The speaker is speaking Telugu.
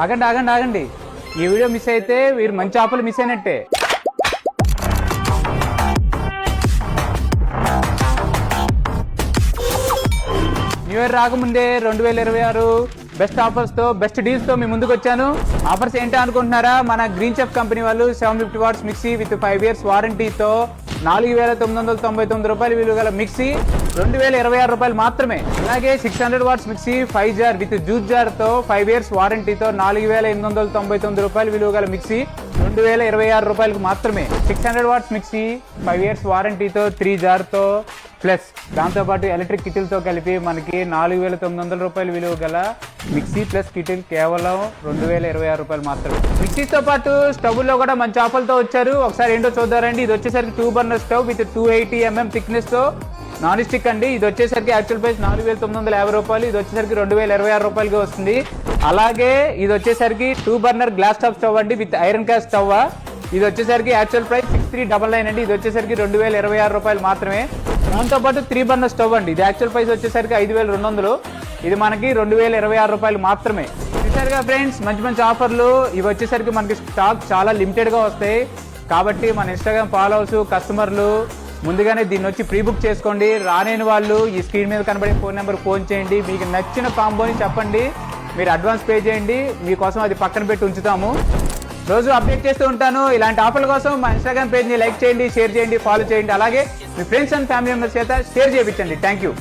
ఆగండి ఆగండి ఆగండి, ఈ వీడియో మిస్ అయితే వీరు మంచి ఆఫర్లు మిస్ అయినట్టే. న్యూ ఇయర్ రాకముందే 2026 బెస్ట్ ఆఫర్స్ తో బెస్ట్ డీల్స్ తో మీ ముందుకు వచ్చాను. ఆఫర్స్ ఏంటో అనుకుంటున్నారా? మన గ్రీన్ చెఫ్ కంపెనీ వాళ్ళు 750 వాట్స్ మిక్సీ విత్ 5 years వారంటీతో 4,999 రూపాయలు విలువ గల మిక్సీ 2,026 రూపాయలు మాత్రమే. అలాగే 600 watts mixie 5 jar with juice jar తో 5 years వారంటీతో 4,899 రూపాయలు విలువ గల మిక్సీ 2,026 రూపాయలకు మాత్రమే. 600 వాట్స్ మిక్సీ 5 years వారంటీతో 3 jar తో ప్లస్ దాంతోపాటు ఎలక్ట్రిక్ కిటిల్తో కలిపి మనకి 4,900 రూపాయలు విలువ గల మిక్సీ ప్లస్ కిటిల్ కేవలం 2,026 రూపాయలు మాత్రమే. మిక్సీతో పాటు స్టవ్లో కూడా మంచి ఆఫర్లతో వచ్చారు. ఒకసారి ఏంటో చూద్దారండి. ఇది వచ్చేసరికి 2 burner stove with 280 mm thickness తో నాన్ స్టిక్ అండి. ఇది వచ్చేసరికి యాక్చువల్ ప్రైస్ 4,950 రూపాయలు, ఇది వచ్చేసరికి 2,026 రూపాయలుగా వస్తుంది. అలాగే ఇది వచ్చేసరికి 2 burner గ్లాస్ టాప్ స్టవ్ అండి విత్ ఐరన్ క్యాస్ట్ స్టవ్. ఇది వచ్చేసరికి యాక్చువల్ ప్రైస్ 6,399 అండి, ఇది వచ్చేసరికి 2,026 రూపాయలు మాత్రమే. దాంతోపాటు 3 burner స్టవ్ అండి, ఇది యాక్చువల్ ప్రైస్ వచ్చేసరికి 5,200, ఇది మనకి 2,026 రూపాయలు మాత్రమే. చూసారుగా ఫ్రెండ్స్, మంచి మంచి ఆఫర్లు. ఇవి వచ్చేసరికి మనకి స్టాక్ చాలా లిమిటెడ్గా వస్తాయి. కాబట్టి మన ఇన్స్టాగ్రామ్ ఫాలోవర్స్ కస్టమర్లు ముందుగానే దీన్ని వచ్చి ప్రీ బుక్ చేసుకోండి. రాలేని వాళ్ళు ఈ స్క్రీన్ మీద కనబడే ఫోన్ నెంబర్ ఫోన్ చేయండి. మీకు నచ్చిన కాంబోని చెప్పండి, మీరు అడ్వాన్స్ పే చేయండి, మీకోసం అది పక్కన పెట్టి ఉంచుతాము. రోజు అప్డేట్ చేస్తూ ఉంటాను. ఇలాంటి ఆఫర్ల కోసం మా ఇన్స్టాగ్రామ్ పేజ్ని లైక్ చేయండి, షేర్ చేయండి, ఫాలో చేయండి. అలాగే మీ ఫ్రెండ్స్ అండ్ ఫ్యామిలీ మెంబర్స్ చేత షేర్ చేయించండి. Thank you.